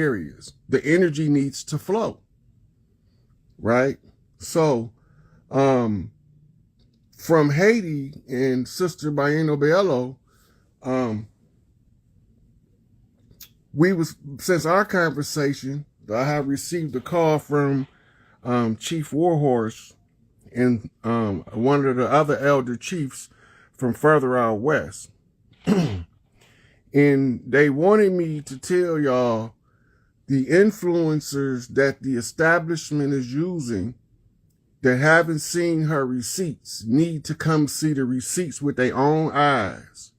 areas. The energy needs to flow, right? So, from Haiti and Sister Baino Bello, since our conversation, I have received a call from Chief Warhorse and one of the other elder chiefs from further out west. And they wanted me to tell y'all the influencers that the establishment is using that haven't seen her receipts need to come see the receipts with their own eyes.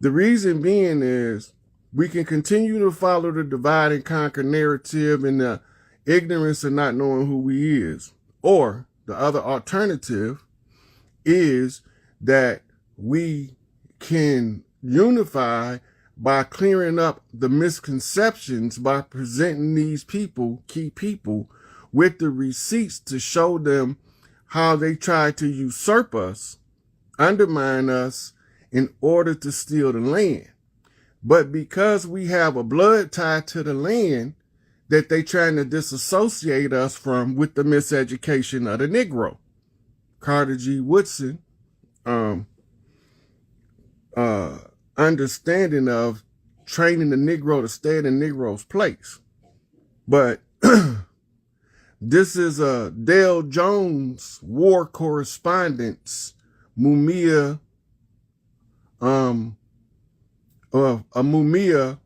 The reason being is we can continue to follow the divide and conquer narrative and the ignorance of not knowing who he is. Or the other alternative is that we can unify by clearing up the misconceptions by presenting these people, key people, with the receipts to show them how they try to usurp us, undermine us in order to steal the land. But because we have a blood tie to the land that they trying to disassociate us from with the miseducation of the Negro. Carter G. Woodson, understanding of training the Negro to stay in the Negro's place. But this is a Dale Jones war correspondence, Mumia, a Mumia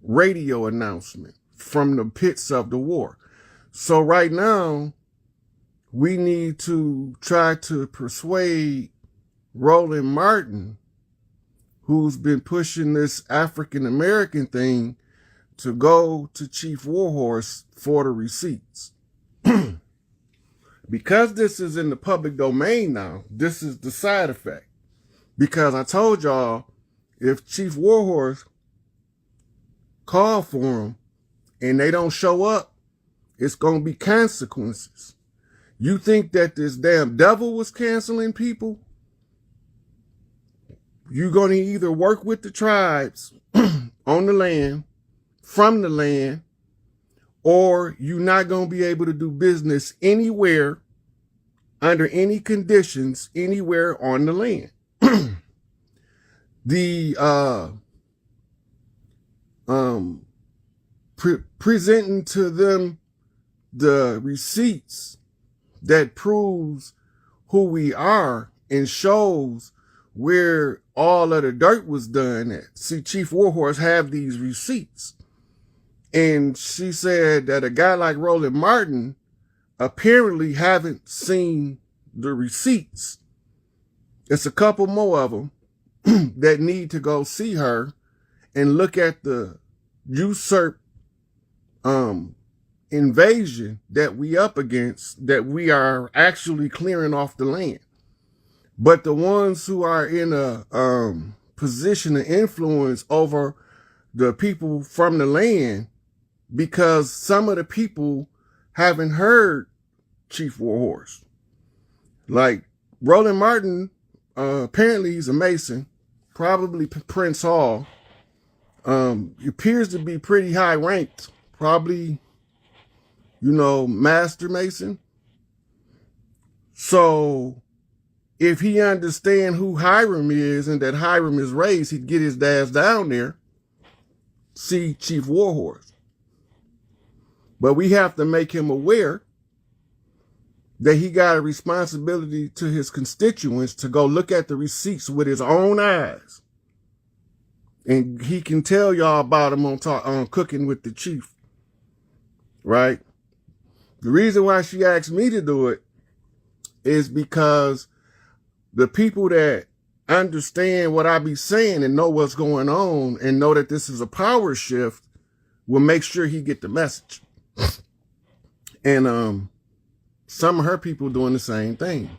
radio announcement from the pits of the war. So right now, we need to try to persuade Roland Martin, who's been pushing this African-American thing, to go to Chief Warhorse for the receipts. Because this is in the public domain now, this is the side effect. Because I told y'all, if Chief Warhorse called for him and they don't show up, it's going to be consequences. You think that this damn devil was canceling people? You're going to either work with the tribes on the land, from the land, or you're not going to be able to do business anywhere, under any conditions, anywhere on the land. Presenting to them the receipts that proves who we are and shows where all of the dirt was done at. See, Chief Warhorse have these receipts. And she said that a guy like Roland Martin apparently haven't seen the receipts. It's a couple more of them that need to go see her and look at the usurp invasion that we up against, that we are actually clearing off the land. But the ones who are in a position of influence over the people from the land, because some of the people haven't heard Chief Warhorse. Like Roland Martin, apparently he's a Mason, probably Prince Hall. He appears to be pretty high ranked, probably, Master Mason. So if he understand who Hiram is and that Hiram is raised, he'd get his ass down there, see Chief Warhorse. But we have to make him aware that he got a responsibility to his constituents to go look at the receipts with his own eyes. And he can tell y'all about them on Cooking with the Chief, right? The reason why she asked me to do it is because the people that understand what I be saying and know what's going on and know that this is a power shift will make sure he get the message. And some of her people doing the same thing.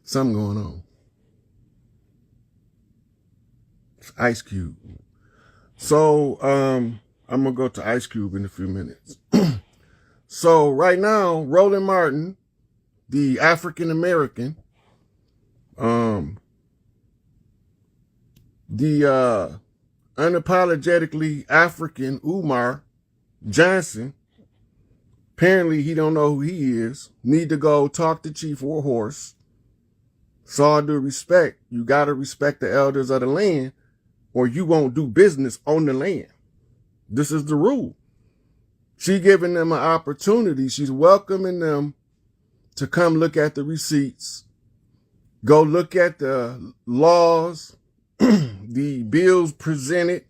Something going on. It's Ice Cube. So I'm gonna go to Ice Cube in a few minutes. So right now, Roland Martin, the African American, the unapologetically African Umar Johnson, apparently he don't know who he is, need to go talk to Chief Warhorse. So all due respect, you got to respect the elders of the land or you won't do business on the land. This is the rule. She giving them an opportunity. She's welcoming them to come look at the receipts, go look at the laws, the bills presented,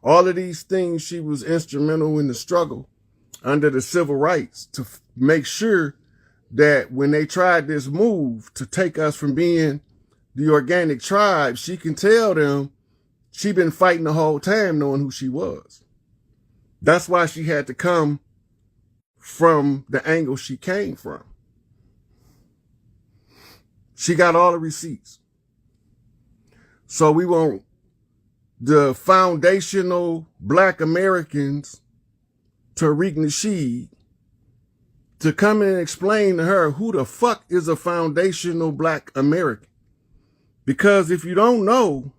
all of these things. She was instrumental in the struggle under the civil rights to make sure that when they tried this move to take us from being the organic tribe, she can tell them she been fighting the whole time knowing who she was. That's why she had to come from the angle she came from. She got all the receipts. So we want the foundational Black Americans, Tariq Nasheed, to come in and explain to her who the fuck is a foundational Black American. Because if you don't know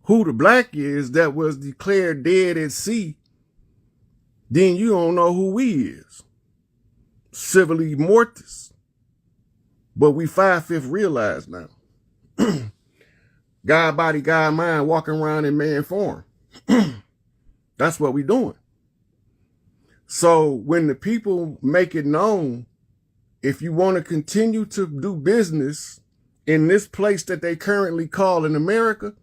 who the black is that was declared dead at sea, then you don't know who we is. Civilly mortis. But we 5/5 realized now. God body, God mind, walking around in man form. That's what we doing. So when the people make it known, if you want to continue to do business in this place that they currently call in America,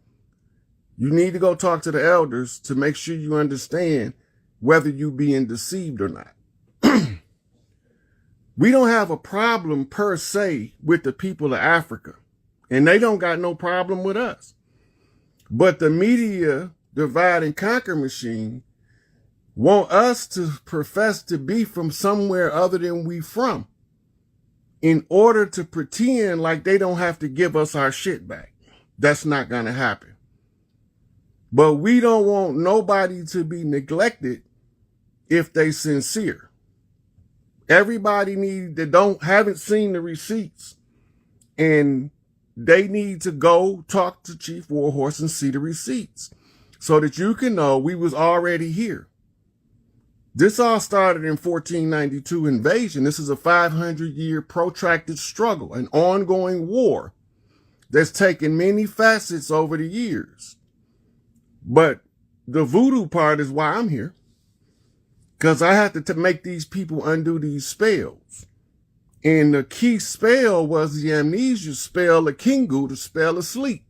you need to go talk to the elders to make sure you understand whether you being deceived or not. We don't have a problem per se with the people of Africa, and they don't got no problem with us. But the media divide and conquer machine want us to profess to be from somewhere other than we from in order to pretend like they don't have to give us our shit back. That's not going to happen. But we don't want nobody to be neglected if they sincere. Everybody haven't seen the receipts, and they need to go talk to Chief Warhorse and see the receipts so that you can know we was already here. This all started in 1492 invasion. This is a 500-year protracted struggle, an ongoing war that's taken many facets over the years. But the voodoo part is why I'm here, because I had to make these people undo these spells. And the key spell was the amnesia spell of Kingu, the spell of sleep.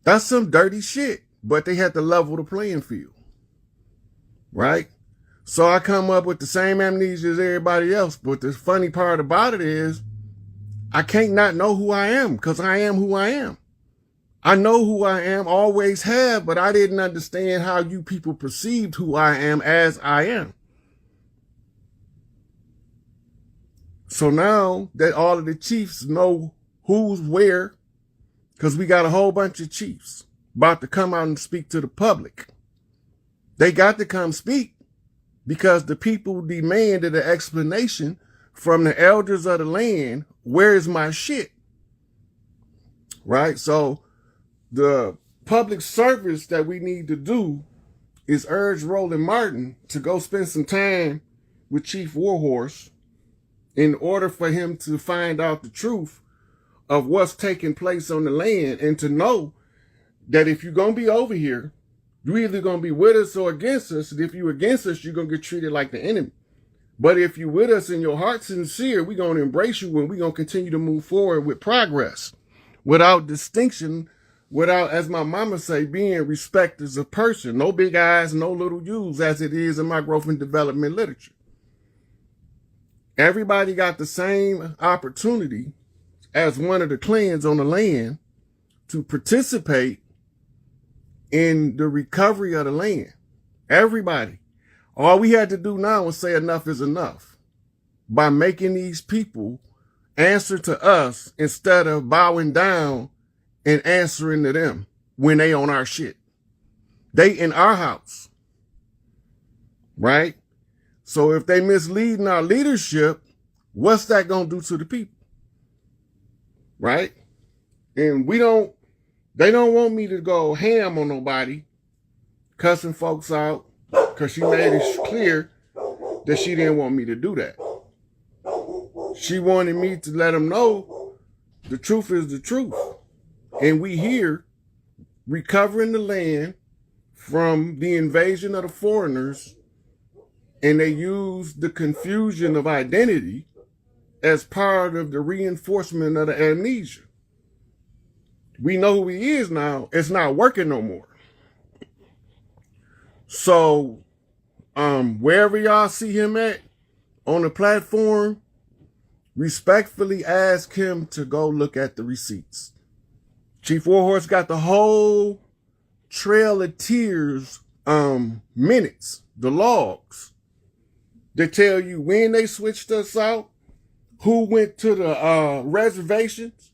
That's some dirty shit, but they had to level the playing field, right? So I come up with the same amnesia as everybody else, but the funny part about it is I can't not know who I am, because I am who I am. I know who I am, always have, but I didn't understand how you people perceived who I am as I am. So now that all of the chiefs know who's where, because we got a whole bunch of chiefs about to come out and speak to the public. They got to come speak because the people demanded an explanation from the elders of the land. Where is my shit? Right? So the public service that we need to do is urge Roland Martin to go spend some time with Chief Warhorse in order for him to find out the truth of what's taking place on the land, and to know that if you're going to be over here, you're either going to be with us or against us. And if you're against us, you're going to get treated like the enemy. But if you're with us and your heart's sincere, we're going to embrace you and we're going to continue to move forward with progress, without distinction, without, as my mama say, being respect as a person. No big eyes, no little U's, as it is in my growth and development literature. Everybody got the same opportunity as one of the clans on the land to participate in the recovery of the land. Everybody. All we had to do now was say enough is enough by making these people answer to us instead of bowing down and answering to them when they on our shit. They in our house, right? So if they misleading our leadership, what's that going to do to the people? Right? And we don't They don't want me to go ham on nobody, cussing folks out, because she made it clear that she didn't want me to do that. She wanted me to let them know the truth is the truth. And we here recovering the land from the invasion of the foreigners, and they use the confusion of identity as part of the reinforcement of the amnesia. We know who he is now. It's not working no more. So, wherever y'all see him at on the platform, respectfully ask him to go look at the receipts. Chief Warhorse got the whole Trail of Tears minutes, the logs, that tell you when they switched us out, who went to the reservations,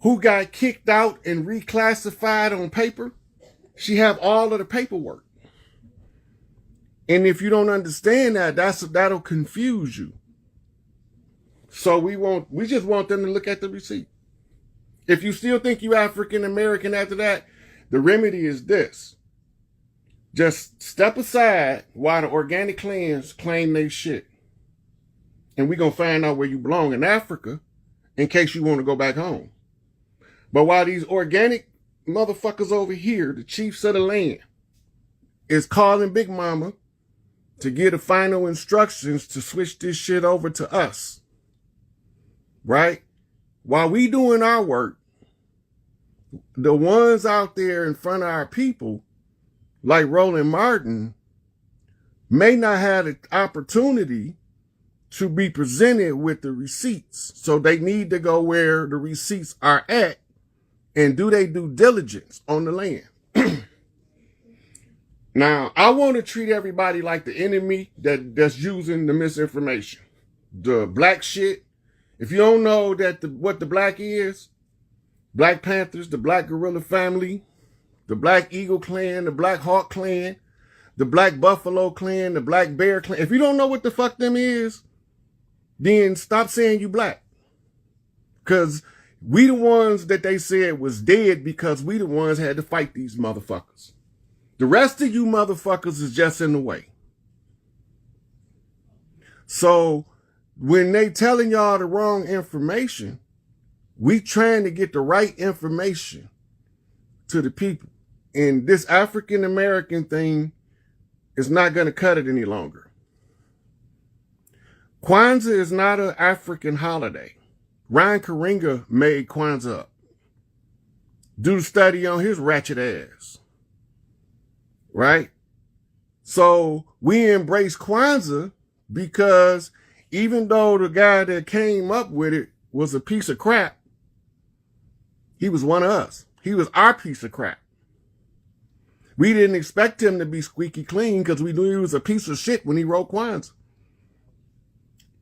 who got kicked out and reclassified on paper. She have all of the paperwork. And if you don't understand that, that'll confuse you. So we just want them to look at the receipt. If you still think you African American after that, the remedy is this. Just step aside while the organic clans claim they shit. And we're going to find out where you belong in Africa in case you want to go back home. But while these organic motherfuckers over here, the chiefs of the land, is calling Big Mama to get the final instructions to switch this shit over to us. Right? While we doing our work, the ones out there in front of our people, like Roland Martin, may not have the opportunity to be presented with the receipts. So they need to go where the receipts are at and do their due diligence on the land. Now, I want to treat everybody like the enemy that's using the misinformation. The black shit. If you don't know that what the black is, Black Panthers, the Black Gorilla Family, the Black Eagle Clan, the Black Hawk Clan, the Black Buffalo Clan, the Black Bear Clan. If you don't know what the fuck them is, then stop saying you black. Because we the ones that they said was dead because we the ones had to fight these motherfuckers. The rest of you motherfuckers is just in the way. So when they telling y'all the wrong information, we trying to get the right information to the people. And this African American thing is not going to cut it any longer. Kwanzaa is not an African holiday. Ryan Karinga made Kwanzaa up. Do the study on his ratchet ass. Right? So we embrace Kwanzaa because even though the guy that came up with it was a piece of crap, he was one of us. He was our piece of crap. We didn't expect him to be squeaky clean because we knew he was a piece of shit when he wrote Kwanzaa.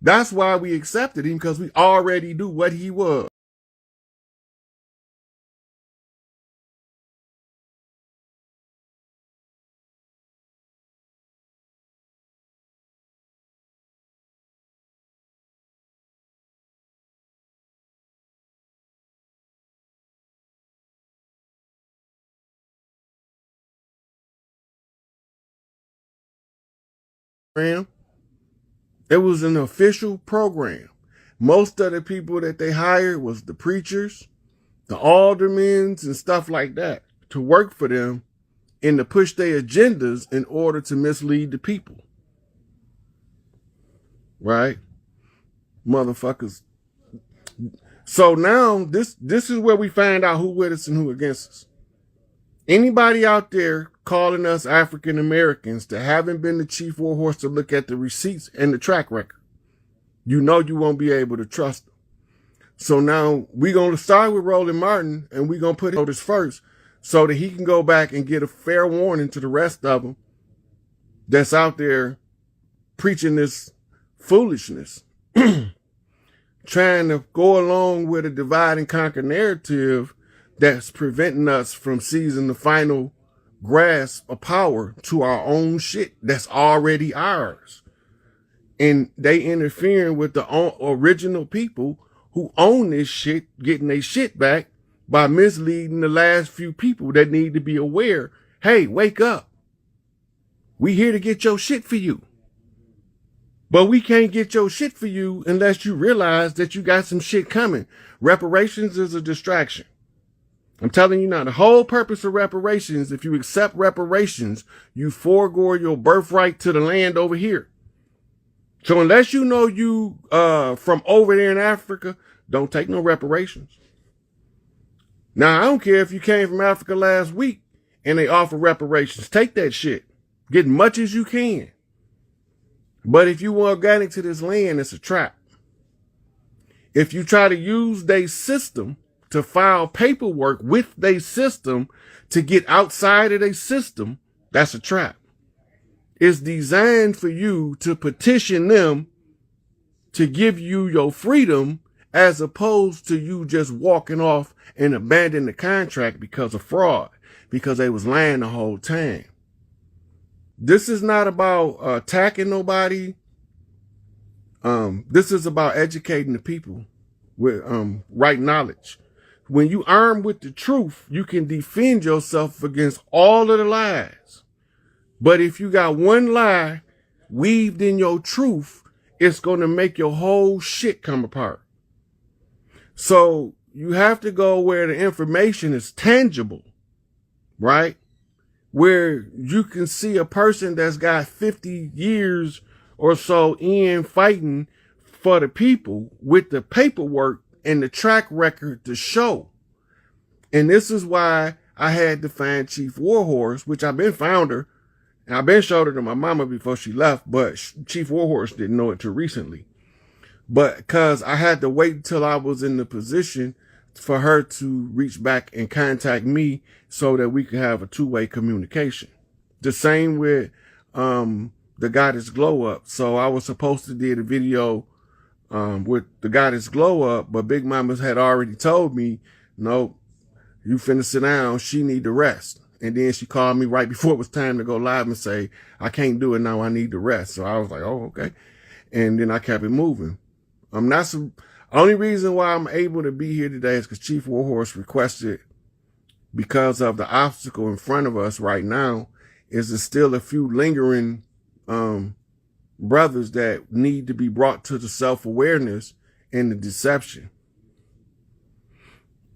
That's why we accepted him, because we already knew what he was. It was an official program. Most of the people that they hired was the preachers, the aldermen, and stuff like that to work for them and to push their agendas in order to mislead the people. Right? Motherfuckers. So now this is where we find out who with us and who against us. Anybody out there calling us African Americans that haven't been the Chief Warhorse to look at the receipts and the track record, you know you won't be able to trust them. So now we're going to start with Roland Martin, and we're going to put this first so that he can go back and get a fair warning to the rest of them that's out there preaching this foolishness, trying to go along with a divide and conquer narrative that's preventing us from seizing the final grasp of power to our own shit that's already ours. And they interfering with the original people who own this shit, getting their shit back by misleading the last few people that need to be aware. Hey, wake up. We here to get your shit for you. But we can't get your shit for you unless you realize that you got some shit coming. Reparations is a distraction. I'm telling you now, the whole purpose of reparations, if you accept reparations, you forego your birthright to the land over here. So unless you know you from over there in Africa, don't take no reparations. Now, I don't care if you came from Africa last week and they offer reparations. Take that shit. Get much as you can. But if you want organic to this land, it's a trap. If you try to use their system to file paperwork with their system to get outside of their system, that's a trap. It's designed for you to petition them to give you your freedom as opposed to you just walking off and abandon the contract because of fraud, because they was lying the whole time. This is not about attacking nobody. This is about educating the people with right knowledge. When you armed with the truth, you can defend yourself against all of the lies. But if you got one lie weaved in your truth, it's going to make your whole shit come apart. So you have to go where the information is tangible, right? Where you can see a person that's got 50 years or so in fighting for the people with the paperwork and the track record to show. And this is why I had to find Chief Warhorse, which I've been found her. And I've been showed her to my mama before she left, but Chief Warhorse didn't know it till recently. But because I had to wait until I was in the position for her to reach back and contact me so that we could have a two-way communication. The same with the Goddess Glow Up. So I was supposed to do a video with the Goddess Glow Up, but Big Mama had already told me, no, you finna sit down, she need to rest. And then she called me right before it was time to go live and say, I can't do it now, I need to rest. So I was like, oh, okay. And then I kept it moving. Only reason why I'm able to be here today is because Chief Warhorse requested, because of the obstacle in front of us right now, is there's still a few lingering brothers that need to be brought to the self-awareness and the deception.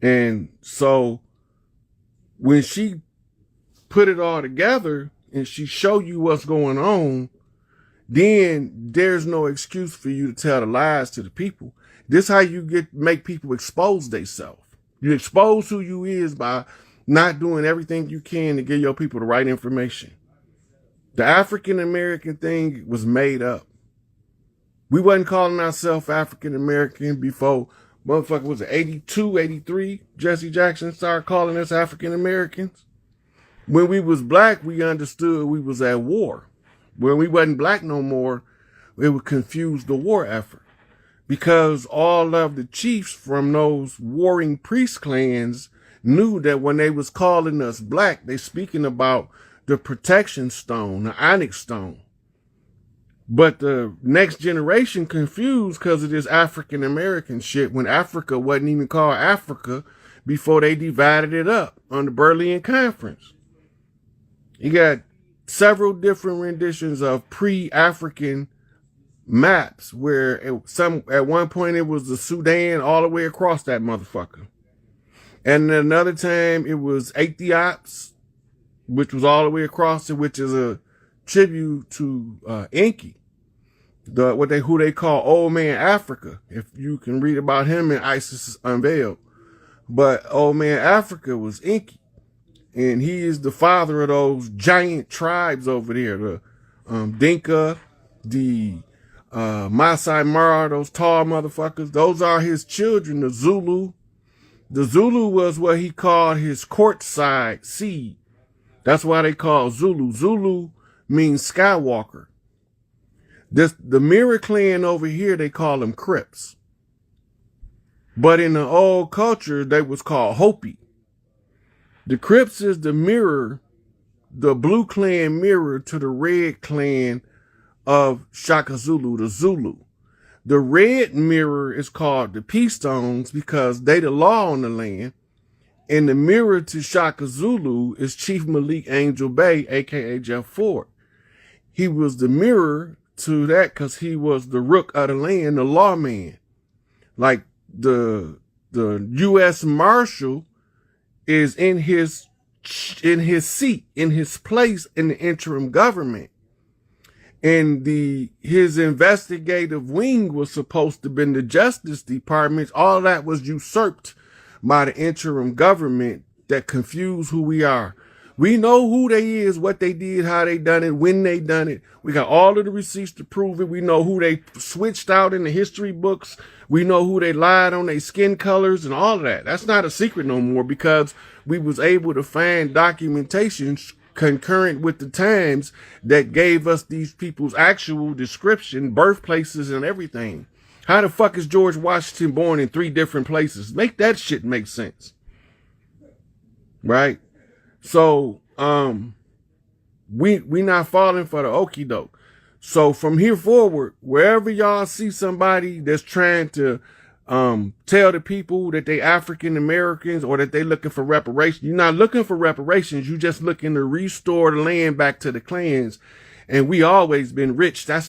And so when she put it all together and she show you what's going on, then there's no excuse for you to tell the lies to the people. This how you make people expose themselves. You expose who you is by not doing everything you can to give your people the right information. The African American thing was made up. We wasn't calling ourselves African American before motherfucker was it 82, 83. Jesse Jackson started calling us African Americans. When we was black, we understood we was at war. When we wasn't black no more, it would confuse the war effort. Because all of the chiefs from those warring priest clans knew that when they was calling us black, they speaking about the protection stone, the onyx stone. But the next generation confused because of this African American shit when Africa wasn't even called Africa before they divided it up on the Berlin Conference. You got several different renditions of pre-African maps where at one point it was the Sudan all the way across that motherfucker. And another time it was Ethiops, which was all the way across it, which is a tribute to Enki, who they call Old Man Africa. If you can read about him in Isis Unveiled. But Old Man Africa was Enki. And he is the father of those giant tribes over there, the Dinka, the Maasai Mara, those tall motherfuckers. Those are his children, the Zulu. The Zulu was what he called his courtside seed. That's why they call Zulu. Zulu means Skywalker. The Mirror clan over here, they call them Crips. But in the old culture, they was called Hopi. The Crips is the mirror, the blue clan mirror to the red clan of Shaka Zulu, the Zulu. The red mirror is called the Peace Stones because they the law on the land. And the mirror to Shaka Zulu is Chief Malik Angel Bay, aka Jeff Ford. He was the mirror to that because he was the rook of the land, the lawman. Like the U.S. Marshal is in his seat, in his place in the interim government. And his investigative wing was supposed to be in the Justice Department. All that was usurped by the interim government that confused who we are. We know who they is, what they did, how they done it, when they done it. We got all of the receipts to prove it. We know who they switched out in the history books. We know who they lied on their skin colors and all of that. That's not a secret no more because we was able to find documentation concurrent with the times that gave us these people's actual description, birthplaces and everything. How the fuck is George Washington born in 3 different places? Make that shit make sense. Right? So, we not falling for the okie doke. So from here forward, wherever y'all see somebody that's trying to tell the people that they African Americans or that they looking for reparations, you're not looking for reparations. You just looking to restore the land back to the clans. And we always been rich. That's